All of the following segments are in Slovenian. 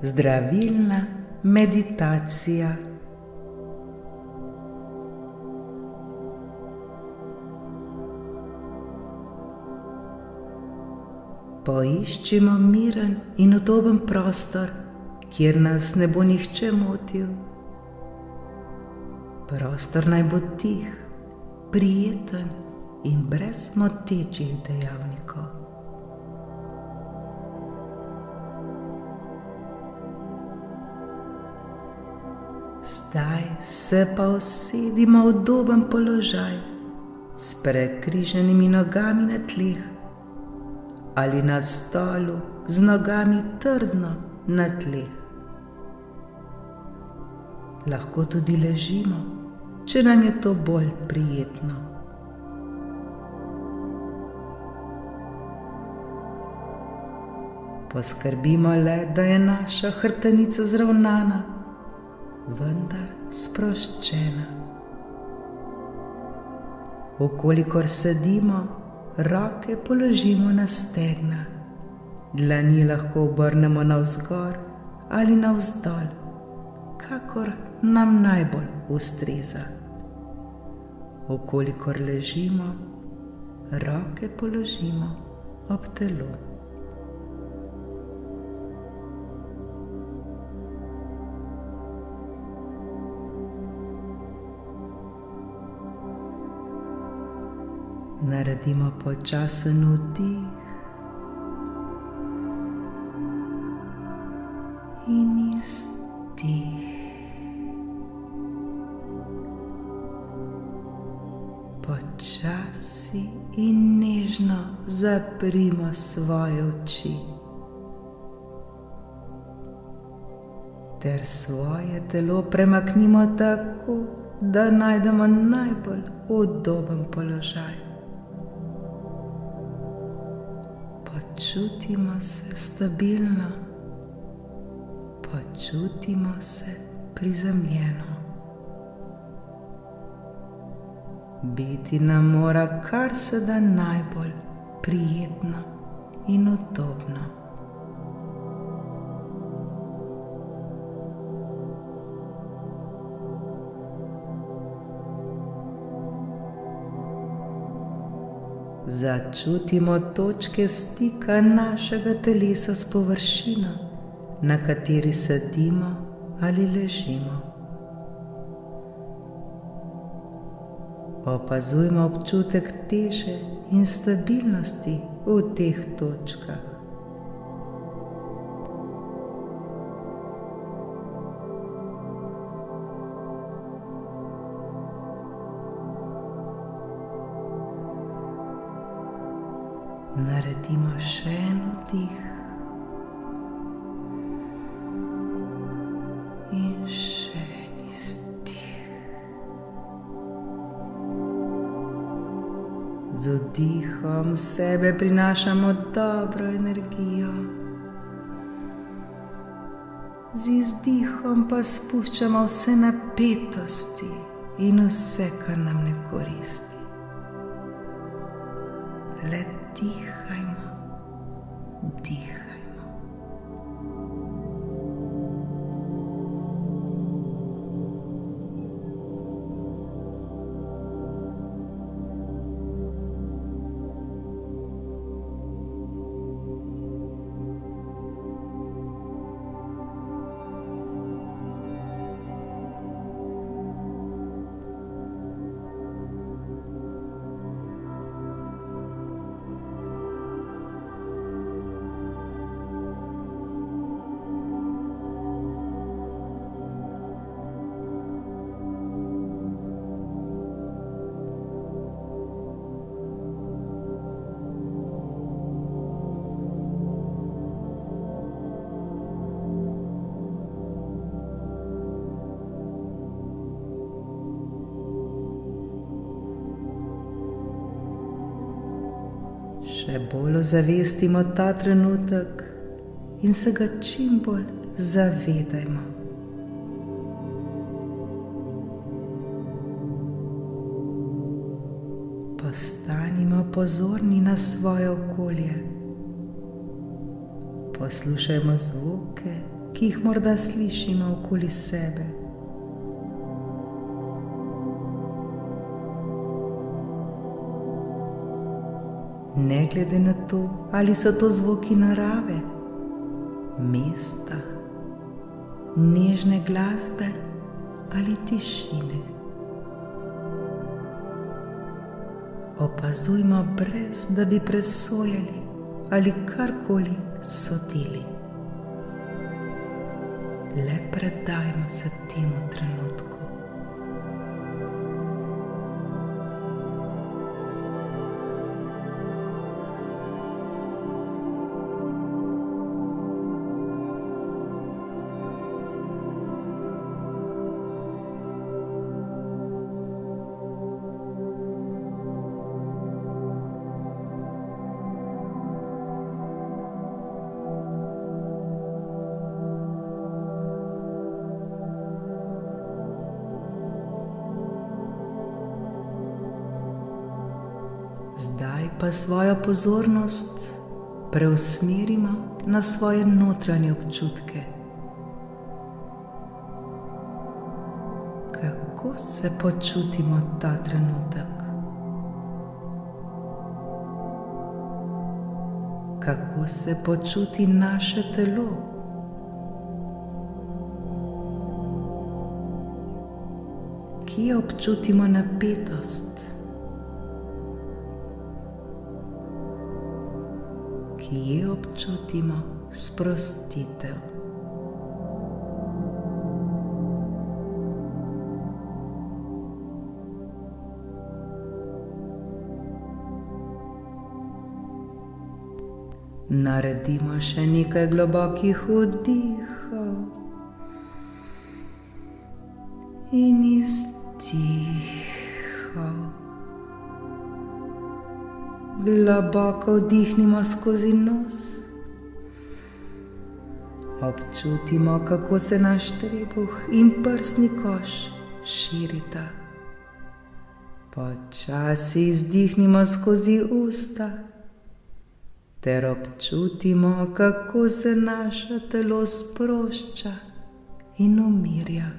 Zdravilna meditacija. Poiščimo miren in udoben prostor, kjer nas ne bo nihče motil. Prostor naj bo tih, prijeten in brez motečih dejavnikov. Zdaj se pa usedimo v udoben položaj s prekrižanimi nogami na tleh ali na stolu z nogami trdno na tleh. Lahko tudi ležimo, če nam je to bolj prijetno. Poskrbimo le, da je naša hrbtenica zravnana, vendar sproščena. Vkolikor sedimo, roke položimo na stegna, dlani lahko obrnemo navzgor ali navzdol, kakor nam najbolj ustreza. Vkolikor ležimo, roke položimo ob telo. Naredimo počasen vdih in izdih. Počasi in nežno zaprimo svoje oči ter svoje telo premaknimo tako, da najdemo najbolj udoben položaj. Počutimo se stabilno, počutimo se prizemljeno. Biti nam mora kar se da najbolj prijetno in udobno. Začutimo točke stika našega telesa s površino, na kateri sedimo ali ležimo. Opazujmo občutek teže in stabilnosti v teh točkah. Naredimo še en vdih in še en izdih. Z vdihom v sebe prinašamo dobro energijo, z izdihom pa spuščamo vse napetosti in vse, kar nam ne koristi. Le dihajmo, dihajmo. Še bolj ozavestimo ta trenutek in se ga čim bolj zavedajmo. Postanimo pozorni na svoje okolje. Poslušajmo zvoke, ki jih morda slišimo okoli sebe. Ne glede na to, ali so to zvoki narave, mesta, nežne glasbe ali tišine. Opazujmo, brez da bi presojali ali karkoli sodili. Le predajmo se temu trenutku. Zdaj pa svojo pozornost preusmerimo na svoje notranje občutke. Kako se počutimo ta trenutek? Kako se počuti naše telo? Kje občutimo napetost? Kje občutimo sprostitev? Naredimo še nekaj globokih vdihov in izdihov. Globoko vdihnimo skozi nos. Občutimo, kako se naš trebuh in prsni koš širita. Počasi izdihnimo skozi usta ter občutimo, kako se naše telo sprošča in umirja.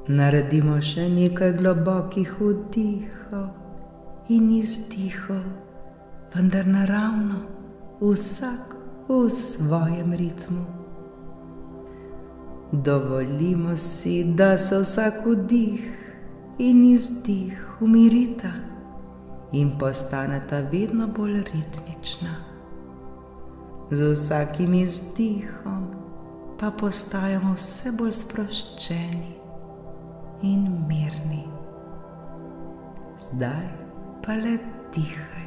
Naredimo še nekaj globokih vdihov in izdihov, vendar naravno, vsak v svojem ritmu. Dovolimo si, da se vsak vdih in izdih umirita in postaneta vedno bolj ritmična. Z vsakim izdihom pa postajamo vse bolj sproščeni in mirni. Zdaj pa le dihajmo.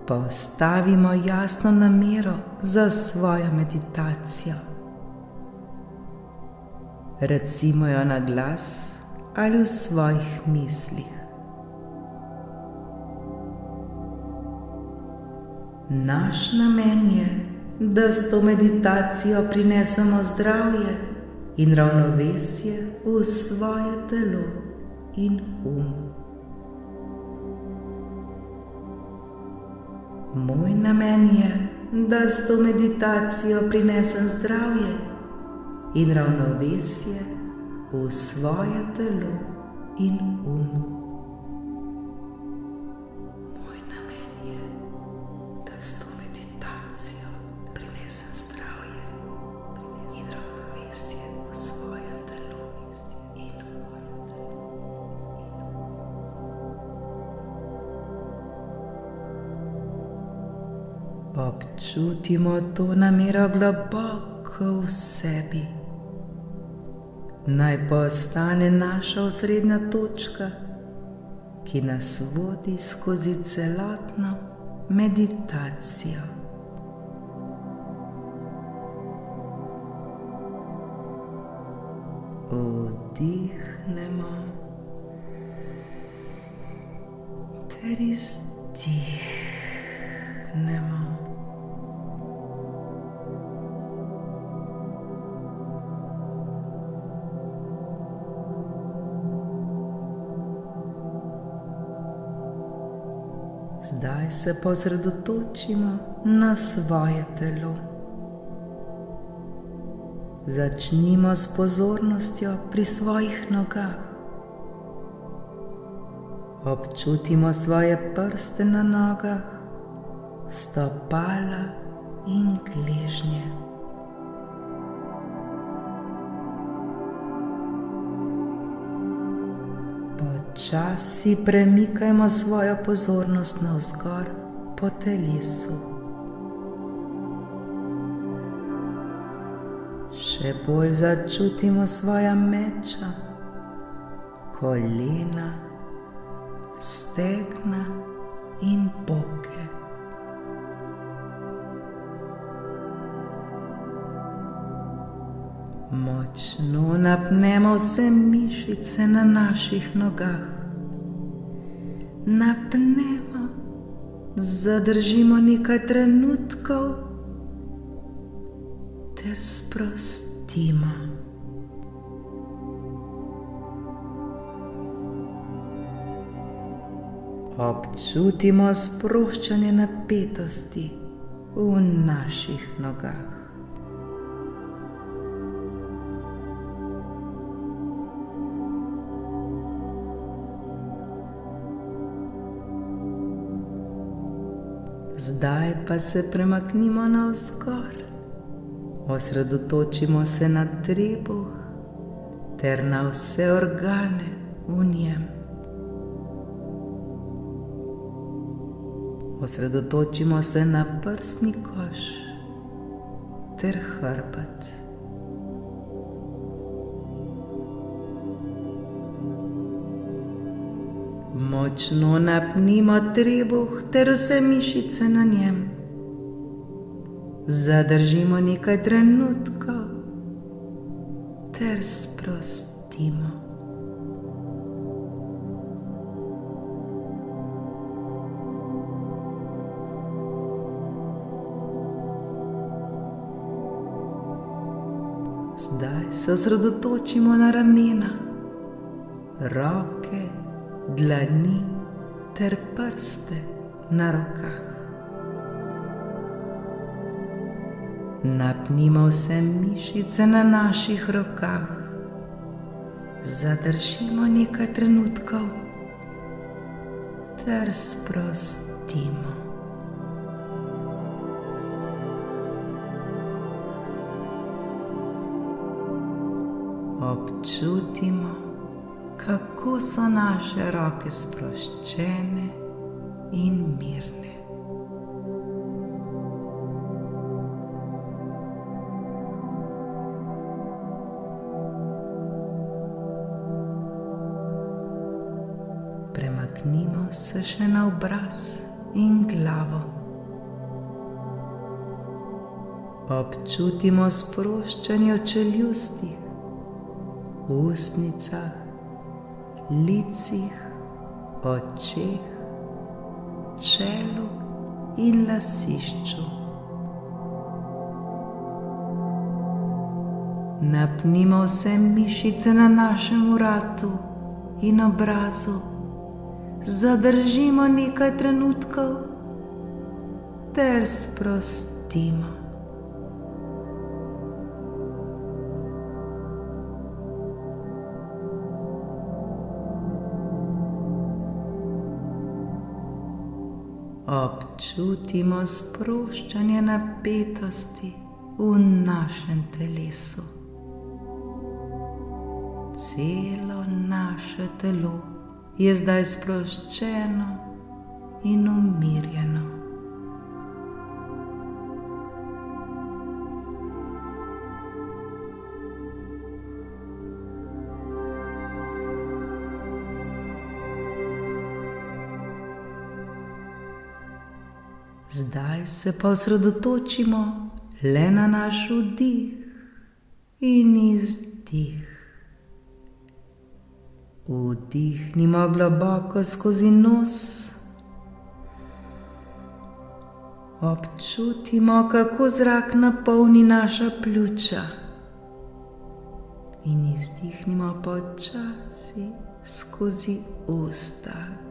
Postavimo jasno namero za svojo meditacijo. Recimo jo na glas ali v svojih mislih. Naš namen je, da s to meditacijo prinesemo zdravje in ravnovesje v svoje telo in Moj namen je, da s to meditacijo prinesem zdravje in ravnovesje v svoje telo in Moj namen je, da s to meditacijo prinesem zdravje in ravnovesje v svoje telo in Občutimo to namero globoko v sebi. Naj postane naša osrednja točka, ki nas vodi skozi celotno meditacijo. Vdihnemo ter izdihnemo. Zdaj se osredotočimo na svoje telo. Začnimo s pozornostjo pri svojih nogah. Občutimo svoje prste na nogah, stopala in gležnje. Počasi premikajmo svojo pozornost navzgor po telesu. Še bolj začutimo svoja meča, kolena, stegna in boke. Močno napnemo vse mišice na naših nogah. Napnemo, zadržimo nekaj trenutkov ter sprostimo. Občutimo sproščanje napetosti v naših nogah. Zdaj pa se premaknimo navzgor. Osredotočimo se na trebuh ter na vse organe v njem. Osredotočimo se na prsni koš ter hrbet. Močno napnimo trebuh ter vse mišice na njem. Zadržimo nekaj trenutkov ter sprostimo. Zdaj se osredotočimo na ramena, roke, dlani ter prste na rokah. Napnimo vse mišice na naših rokah. Zadržimo nekaj trenutkov ter sprostimo. Občutimo, kako so naše roke sproščene in mirne. Premaknimo se še na obraz in glavo. Občutimo sproščanje v čeljustih, ustnicah, licih, očeh, čelu in lasišču. Napnimo vse mišice na našem vratu in obrazu. Zadržimo nekaj trenutkov ter sprostimo. Občutimo sproščanje napetosti v našem telesu. Celo naše telo je zdaj sproščeno in umirjeno. Zdaj se pa osredotočimo le na naš vdih in izdih. Vdihnimo globoko skozi nos. Občutimo, kako zrak napolni naša pljuča. In izdihnimo počasi skozi usta.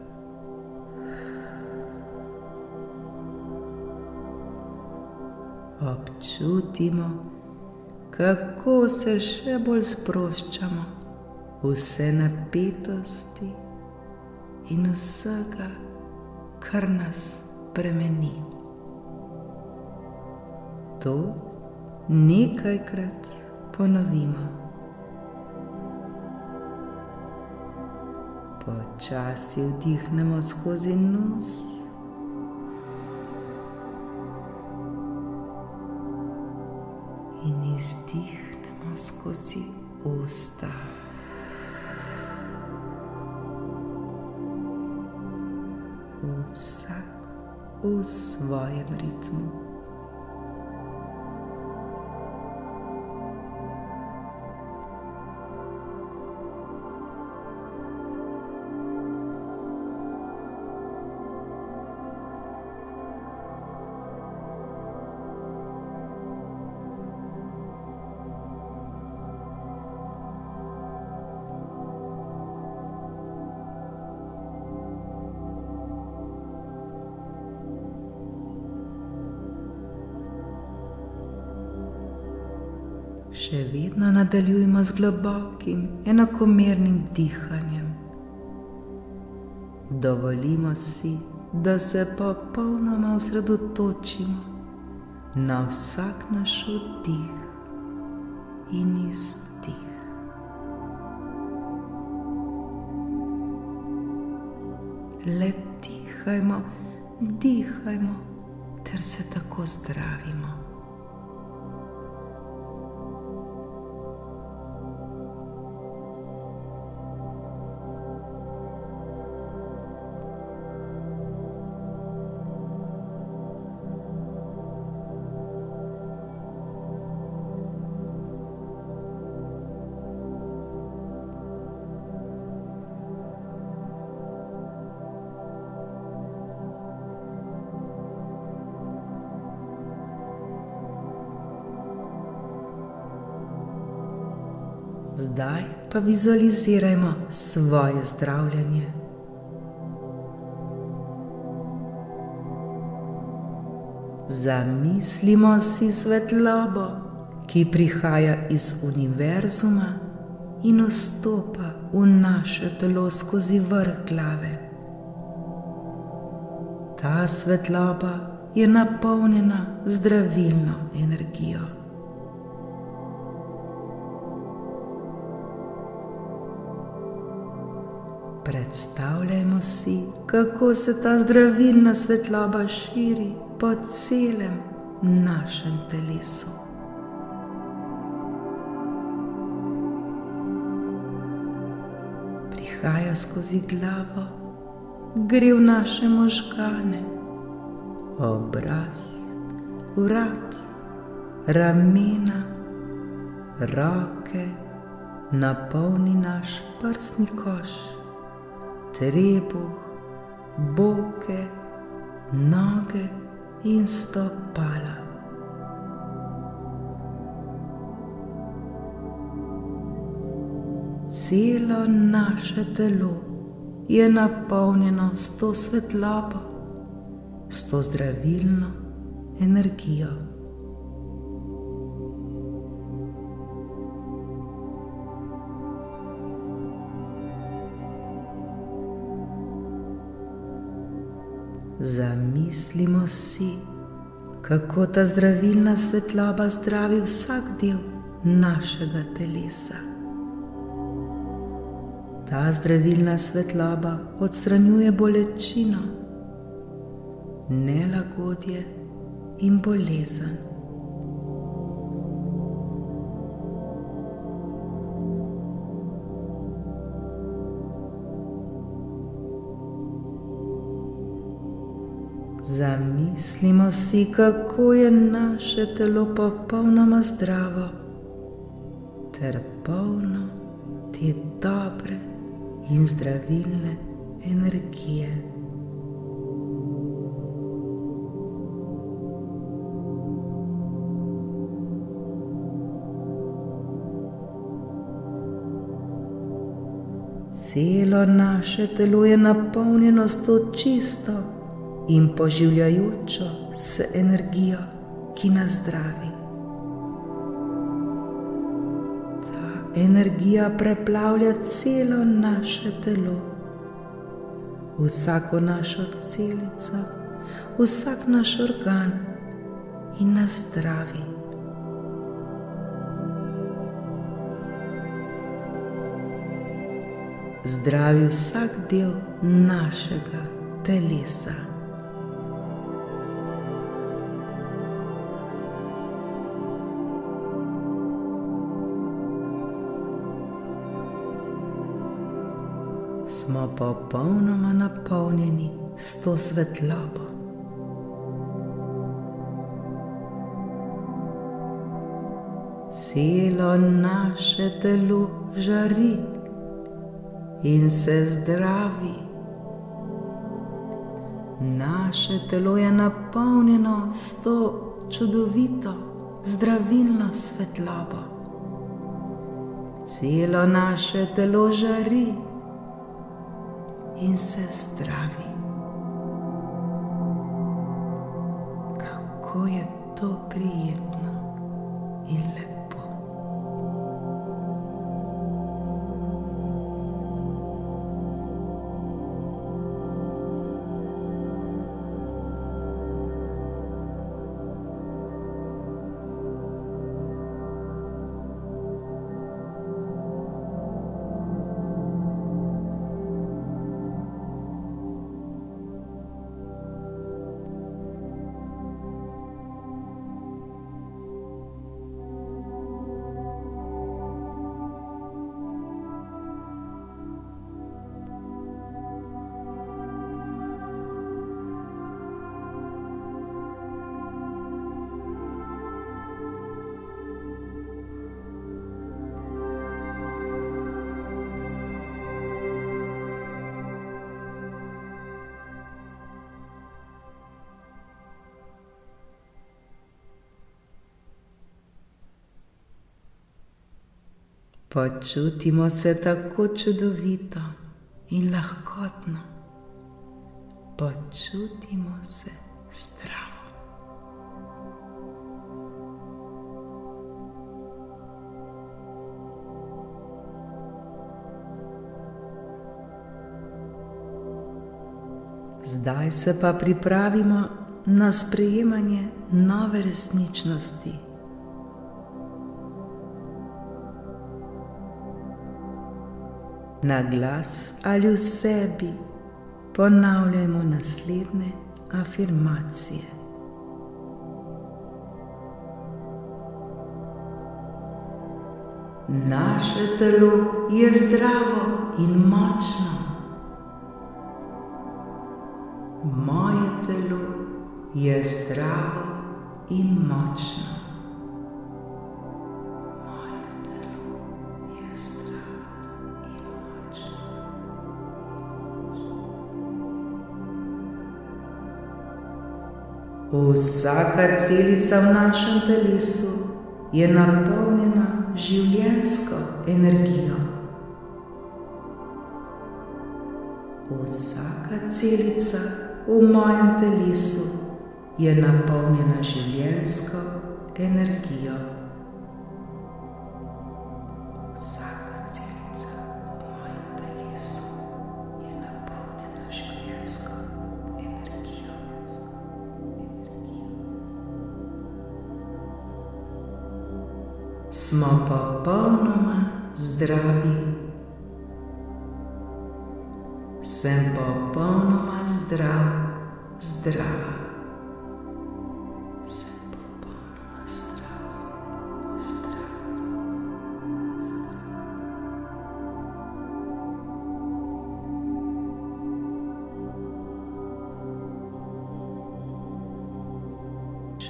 Občutimo, kako se še bolj sproščamo, vse napetosti in vsega, kar nas bremeni. To nekajkrat ponovimo. Počasi vdihnemo skozi nos. In izdihnemo skozi usta. Vsak v svojem ritmu. Še vedno nadaljujmo z globokim, enakomernim dihanjem. Dovolimo si, da se popolnoma osredotočimo na vsak naš vdih in izdih. Le dihajmo, dihajmo, ter se tako zdravimo. Zdaj pa vizualizirajmo svoje zdravljenje. Zamislimo si svetlobo, ki prihaja iz univerzuma in vstopa v naše telo skozi vrh glave. Ta svetloba je napolnjena zdravilno energijo. Predstavljajmo si, kako se ta zdravilna svetloba širi po celem našem telesu. Prihaja skozi glavo, gre v naše možgane, obraz, vrat, ramena, roke, napolni naš prsni koš, trebuh, boke, noge in stopala. Celo naše telo je napolnjeno s to svetlobo, s to zdravilno energijo. Zamislimo si, kako ta zdravilna svetloba zdravi vsak del našega telesa. Ta zdravilna svetloba odstranjuje bolečino, nelagodje in bolezen. Zamislimo si, kako je naše telo popolnoma zdravo ter polno te dobre in zdravilne energije. Celo naše telo je napolnjeno s to čisto in poživljajočo se energijo, ki nas zdravi. Ta energija preplavlja celo naše telo, vsako našo celico, vsak naš organ in nas zdravi. Zdravi vsak del našega telesa. Smo popolnoma napolnjeni s to svetlobo. Celo naše telo žari in se zdravi. Naše telo je napolnjeno s to čudovito, zdravilno svetlobo. Celo naše telo žari in se zdravi. Kako je to prijetno in lepo. Počutimo se tako čudovito in lahkotno. Počutimo se zdravo. Zdaj se pa pripravimo na sprejemanje nove resničnosti. Na glas ali v sebi ponavljajmo naslednje afirmacije. Naše telo je zdravo in močno. Moje telo je zdravo in močno. Vsaka celica v našem telesu je napolnjena življenjsko energijo. Vsaka celica v mojem telesu je napolnjena življenjsko energijo. Vsaka celica v mojem telesu je napolnjena življenjsko energijo. Smo popolnoma zdravi. Sem popolnoma zdrav, zdrava. Sem popolnoma zdrav, zdrava.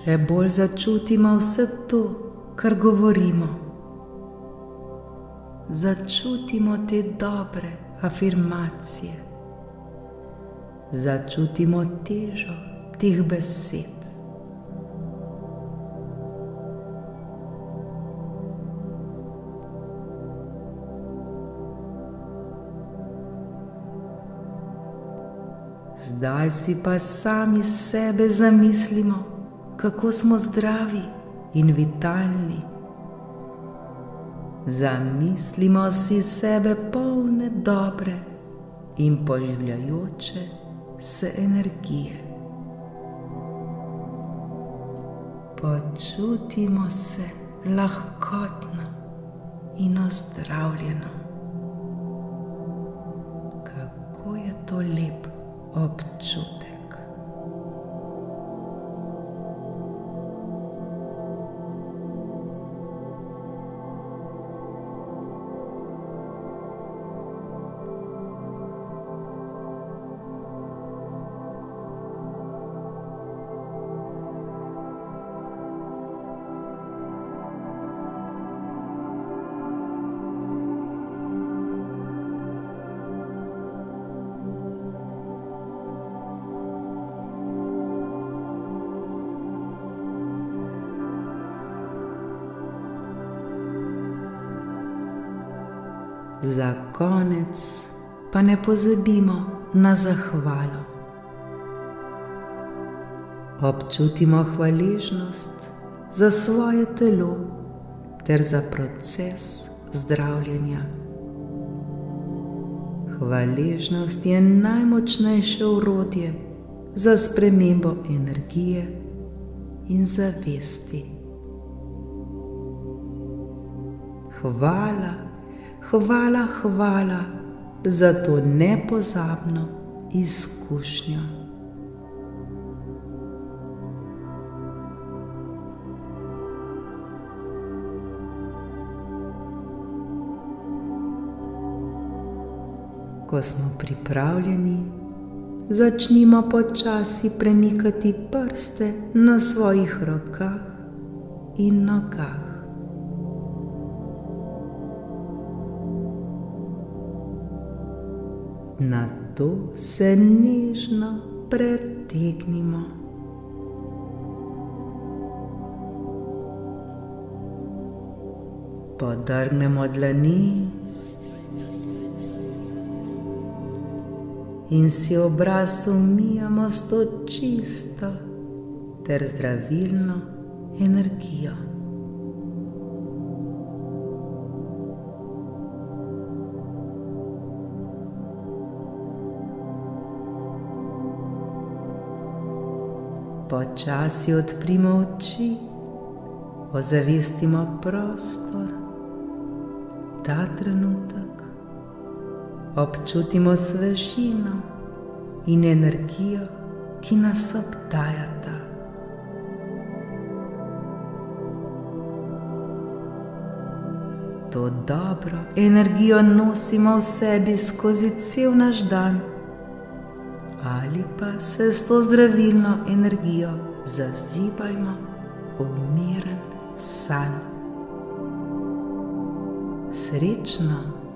še bolj začutimo vse to, kar govorimo. Začutimo te dobre afirmacije. Začutimo težo teh besed. Zdaj si pa sami sebe zamislimo, kako smo zdravi in vitalni. Zamislimo si sebe polne dobre in poživljajoče se energije. Počutimo se lahkotno in ozdravljeno. Kako je to lep občutek. Za konec pa ne pozabimo na zahvalo. Občutimo hvaležnost za svoje telo ter za proces zdravljenja. Hvaležnost je najmočnejše orodje za spremembo energije in zavesti. Hvala, hvala, hvala za to nepozabno izkušnjo. Ko smo pripravljeni, začnimo počasi premikati prste na svojih rokah in nogah. Nato se nežno pretegnimo. Podrgnemo dlani in si obraz umijemo s to čisto ter zdravilno energijo. Počasi odprimo oči, ozavestimo prostor, ta trenutek, občutimo svežino in energijo, ki nas obdajata. To dobro energijo nosimo v sebi skozi cel naš dan, ali pa se s to zdravilno energijo zazibajmo v miren san. Srečno!